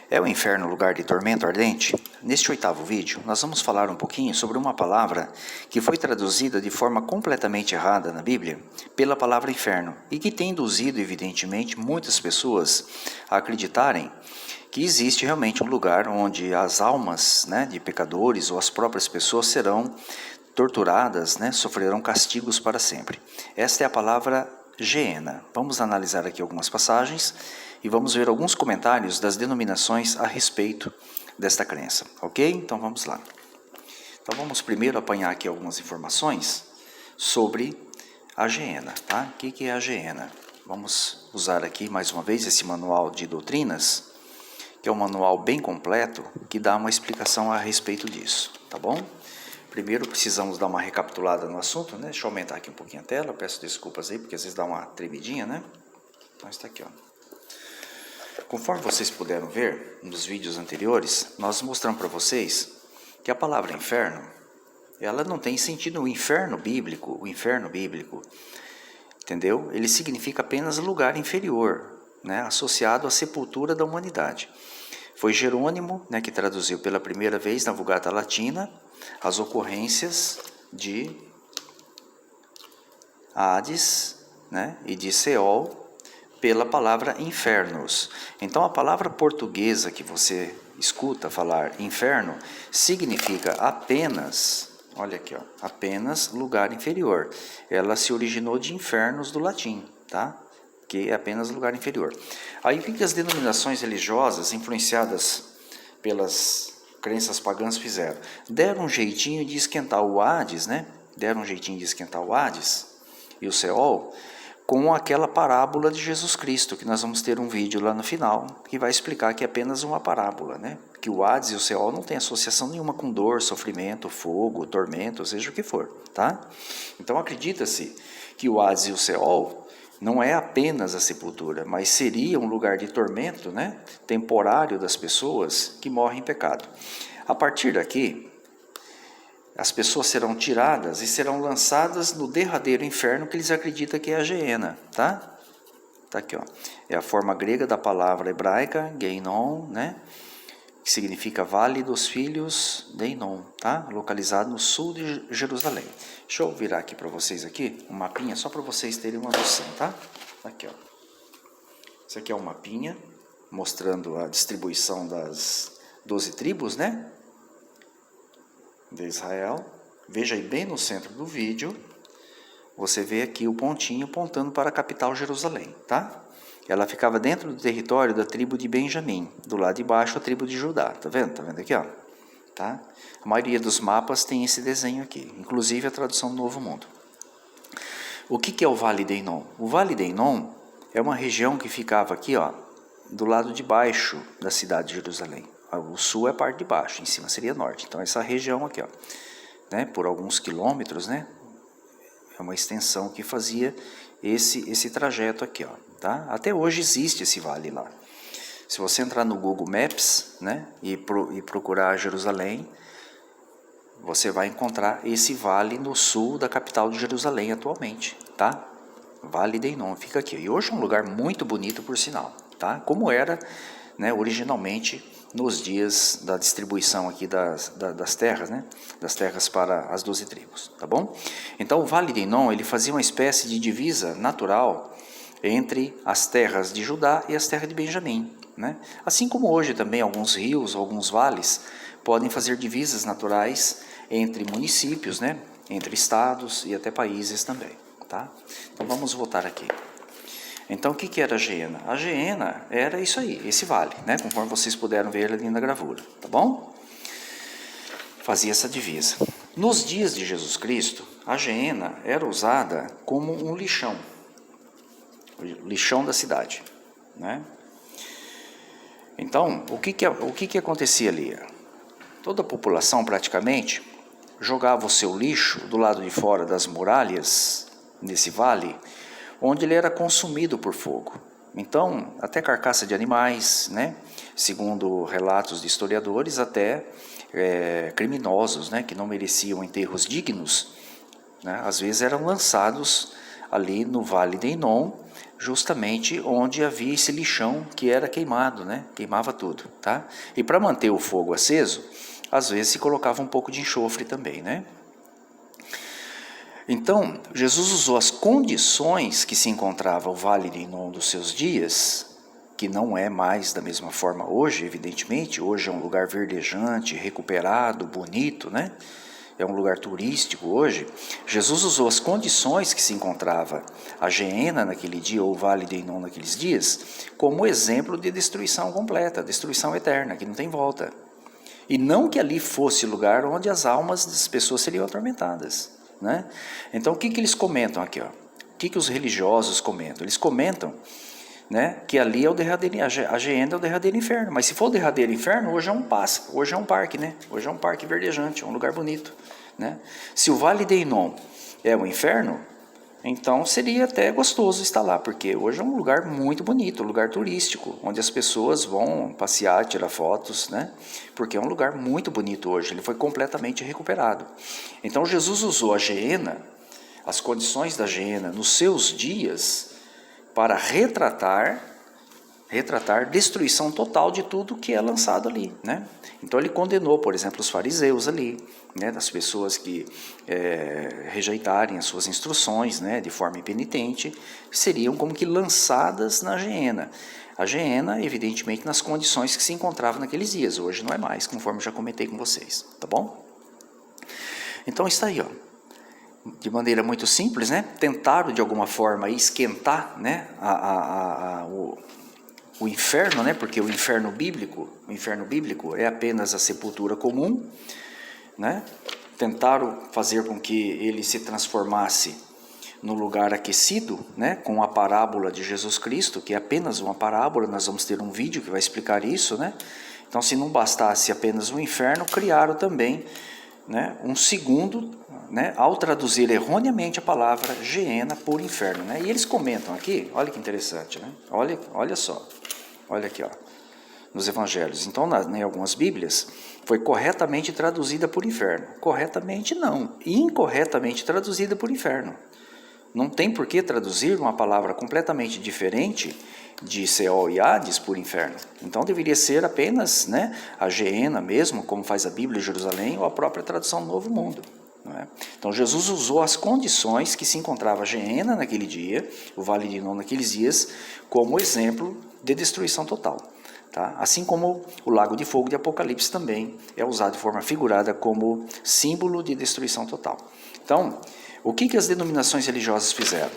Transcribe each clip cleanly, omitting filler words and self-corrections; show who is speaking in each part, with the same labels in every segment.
Speaker 1: É o inferno lugar de tormento ardente? Neste 8º vídeo, nós vamos falar um pouquinho sobre uma palavra que foi traduzida de forma completamente errada na Bíblia pela palavra inferno e que tem induzido, evidentemente, muitas pessoas a acreditarem que existe realmente um lugar onde as almas, de pecadores ou as próprias pessoas serão torturadas, sofrerão castigos para sempre. Esta é a palavra Geena. Vamos analisar aqui algumas passagens e vamos ver alguns comentários das denominações a respeito desta crença, ok? Então vamos lá. Então vamos primeiro apanhar aqui algumas informações sobre a Geena, tá? O que é a Geena? Vamos usar aqui mais uma vez esse manual de doutrinas, que é um manual bem completo, que dá uma explicação a respeito disso, tá bom? Primeiro precisamos dar uma recapitulada no assunto, Deixa eu aumentar aqui um pouquinho a tela, peço desculpas aí, porque às vezes dá uma tremidinha, Então está aqui, Conforme vocês puderam ver nos vídeos anteriores, nós mostramos para vocês que a palavra inferno, ela não tem sentido o inferno bíblico, entendeu? Ele significa apenas lugar inferior, associado à sepultura da humanidade. Foi Jerônimo, que traduziu pela primeira vez na Vulgata Latina as ocorrências de Hades, e de Seol pela palavra infernos. Então a palavra portuguesa que você escuta falar inferno significa apenas, olha aqui, apenas lugar inferior. Ela se originou de infernos do latim, tá? Que é apenas lugar inferior. Aí o que as denominações religiosas influenciadas pelas crenças pagãs fizeram? Deram um jeitinho de esquentar o Hades, Deram um jeitinho de esquentar o Hades e o Seol com aquela parábola de Jesus Cristo, que nós vamos ter um vídeo lá no final, que vai explicar que é apenas uma parábola, Que o Hades e o Seol não têm associação nenhuma com dor, sofrimento, fogo, tormento, seja o que for, tá? Então acredita-se que o Hades e o Seol não é apenas a sepultura, mas seria um lugar de tormento, temporário das pessoas que morrem em pecado. A partir daqui, as pessoas serão tiradas e serão lançadas no derradeiro inferno que eles acreditam que é a Geena, tá? Tá aqui, É a forma grega da palavra hebraica, Geinon, que significa Vale dos Filhos de Inom, tá? Localizado no sul de Jerusalém. Deixa eu virar aqui para vocês um mapinha, só para vocês terem uma noção, tá? Aqui, Isso aqui é um mapinha mostrando a distribuição das 12 tribos, de Israel. Veja aí bem no centro do vídeo, você vê aqui o pontinho apontando para a capital Jerusalém, tá? Ela ficava dentro do território da tribo de Benjamim, do lado de baixo a tribo de Judá, tá vendo? Tá vendo aqui, Tá? A maioria dos mapas tem esse desenho aqui, inclusive a tradução do Novo Mundo. O que é o Vale de Inom? O Vale de Inom é uma região que ficava aqui, do lado de baixo da cidade de Jerusalém. O sul é a parte de baixo, em cima seria norte. Então essa região aqui, por alguns quilômetros, é uma extensão que fazia esse trajeto aqui, tá? Até hoje existe esse vale lá. Se você entrar no Google Maps, e procurar Jerusalém, você vai encontrar esse vale no sul da capital de Jerusalém atualmente, tá? Vale de Inom fica aqui. E hoje é um lugar muito bonito, por sinal, tá? Como era, originalmente nos dias da distribuição aqui das terras, das terras para as 12 tribos, tá bom? Então o Vale de Inom, ele fazia uma espécie de divisa natural entre as terras de Judá e as terras de Benjamim, Assim como hoje também alguns rios, alguns vales, podem fazer divisas naturais entre municípios, entre estados e até países também, tá? Então vamos voltar aqui. Então, o que era a Geena? A Geena era isso aí, esse vale, conforme vocês puderam ver ali na gravura, tá bom? Fazia essa divisa. Nos dias de Jesus Cristo, a Geena era usada como um lixão, o lixão da cidade, Então, o que acontecia ali? Toda a população, praticamente, jogava o seu lixo do lado de fora das muralhas, nesse vale, onde ele era consumido por fogo. Então, até carcaça de animais, segundo relatos de historiadores, até criminosos, que não mereciam enterros dignos, às vezes eram lançados ali no Vale de Inom, justamente onde havia esse lixão que era queimado, né? Queimava tudo, tá? E para manter o fogo aceso, às vezes se colocava um pouco de enxofre também, né? Então, Jesus usou as condições que se encontrava o Vale de Enom dos seus dias, que não é mais da mesma forma hoje, evidentemente. Hoje é um lugar verdejante, recuperado, bonito, né? É um lugar turístico hoje. Jesus usou as condições que se encontrava a Geena naquele dia, ou o Vale de Enom naqueles dias, como exemplo de destruição completa, destruição eterna, que não tem volta. E não que ali fosse o lugar onde as almas das pessoas seriam atormentadas, né? Então, o que eles comentam aqui? Ó? O que os religiosos comentam? Eles comentam, né, que ali é o derradeiro, a Geena é o derradeiro inferno. Mas se for o derradeiro inferno, hoje é um passo, hoje é um parque, né? Hoje é um parque verdejante, um lugar bonito, né? Se o Vale de Enom é o inferno, então seria até gostoso estar lá, porque hoje é um lugar muito bonito, um lugar turístico, onde as pessoas vão passear, tirar fotos, né? Porque é um lugar muito bonito hoje, ele foi completamente recuperado. Então Jesus usou a Geena, as condições da Geena nos seus dias, para retratar destruição total de tudo que é lançado ali, né? Então ele condenou, por exemplo, os fariseus ali, né, das pessoas que rejeitarem as suas instruções, né, de forma impenitente, seriam como que lançadas na Geena. A Geena, evidentemente, nas condições que se encontrava naqueles dias. Hoje não é mais, conforme já comentei com vocês, tá bom? Então está aí, ó. De maneira muito simples, né? Tentaram de alguma forma esquentar, né, o inferno, né? Porque o inferno bíblico é apenas a sepultura comum, né? Tentaram fazer com que ele se transformasse no lugar aquecido, né? Com a parábola de Jesus Cristo, que é apenas uma parábola. Nós vamos ter um vídeo que vai explicar isso, né? Então, se não bastasse apenas o inferno, criaram também, né, um segundo, né, ao traduzir erroneamente a palavra Geena por inferno, né? E eles comentam aqui, olha que interessante, né? Olha só, olha aqui, ó, nos evangelhos. Então, em algumas bíblias, foi corretamente traduzida por inferno. Corretamente não, incorretamente traduzida por inferno. Não tem por que traduzir uma palavra completamente diferente de Seol e Hades por inferno. Então deveria ser apenas, né, a Geena mesmo, como faz a Bíblia de Jerusalém, ou a própria tradução do Novo Mundo. Não é? Então Jesus usou as condições que se encontrava a Geena naquele dia, o Vale de Enom naqueles dias, como exemplo de destruição total. Tá? Assim como o lago de fogo de Apocalipse também é usado de forma figurada como símbolo de destruição total. Então, o que as denominações religiosas fizeram?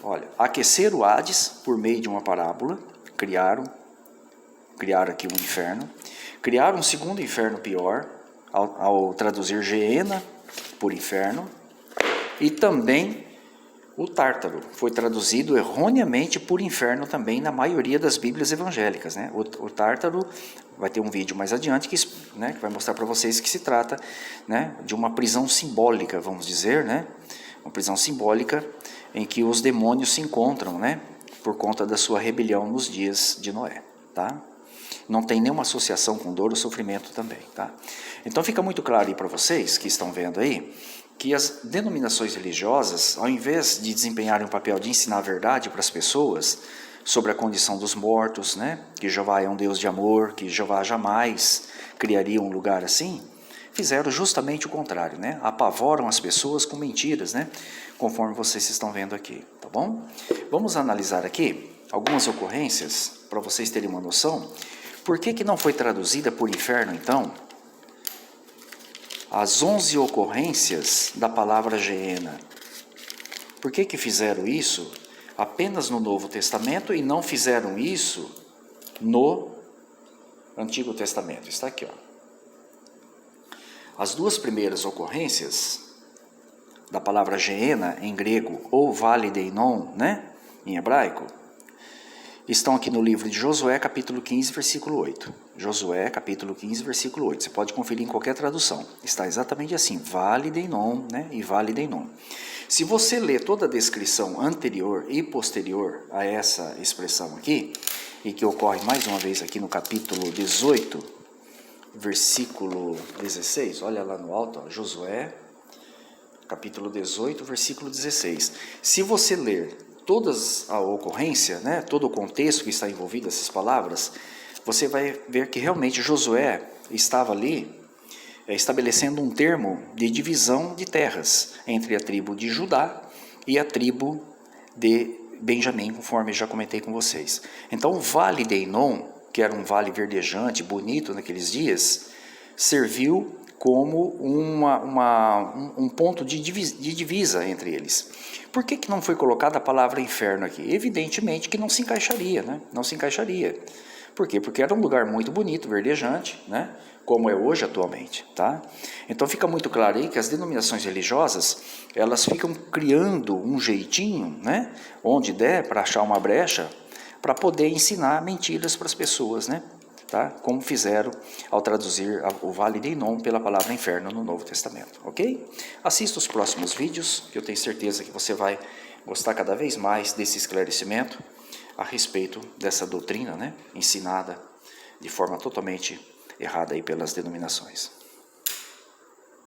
Speaker 1: Olha, aquecer o Hades por meio de uma parábola, criaram aqui um inferno, criaram um segundo inferno pior, ao traduzir Geena por inferno, e também o Tártaro foi traduzido erroneamente por inferno também na maioria das Bíblias evangélicas, né? O Tártaro, vai ter um vídeo mais adiante que vai mostrar para vocês que se trata, né, de uma prisão simbólica, vamos dizer, né? Uma prisão simbólica em que os demônios se encontram, né, por conta da sua rebelião nos dias de Noé, tá? Não tem nenhuma associação com dor ou sofrimento também, tá? Então fica muito claro aí para vocês que estão vendo aí, que as denominações religiosas, ao invés de desempenharem o papel de ensinar a verdade para as pessoas sobre a condição dos mortos, né, que Jeová é um Deus de amor, que Jeová jamais criaria um lugar assim, fizeram justamente o contrário, né? Apavoram as pessoas com mentiras, né? Conforme vocês estão vendo aqui, tá bom? Vamos analisar aqui algumas ocorrências para vocês terem uma noção. Por que não foi traduzida por inferno, então, as 11 ocorrências da palavra Geena? Por que fizeram isso apenas no Novo Testamento e não fizeram isso no Antigo Testamento? Está aqui, ó. As duas primeiras ocorrências da palavra Geena em grego, ou Vale de Enom, né, em hebraico, estão aqui no livro de Josué, capítulo 15, versículo 8. Josué, capítulo 15, versículo 8. Você pode conferir em qualquer tradução. Está exatamente assim, Vale de Enom, né, e Vale de Enom. Se você ler toda a descrição anterior e posterior a essa expressão aqui, e que ocorre mais uma vez aqui no capítulo 18, versículo 16, olha lá no alto, ó, Josué, capítulo 18, versículo 16. Se você ler todas a ocorrência, né, todo o contexto que está envolvido nessas palavras, você vai ver que realmente Josué estava ali estabelecendo um termo de divisão de terras entre a tribo de Judá e a tribo de Benjamim, conforme já comentei com vocês. Então o vale de Enom, que era um vale verdejante, bonito naqueles dias, serviu como um ponto de divisa entre eles. Por que não foi colocada a palavra inferno aqui? Evidentemente que não se encaixaria, né? Não se encaixaria. Por quê? Porque era um lugar muito bonito, verdejante, né? Como é hoje atualmente, tá? Então fica muito claro aí que as denominações religiosas, elas ficam criando um jeitinho, né? Onde der para achar uma brecha, para poder ensinar mentiras para as pessoas, né? Tá? Como fizeram ao traduzir o Vale de Enom pela palavra inferno no Novo Testamento, ok? Assista os próximos vídeos, que eu tenho certeza que você vai gostar cada vez mais desse esclarecimento a respeito dessa doutrina, né, ensinada de forma totalmente errada aí pelas denominações.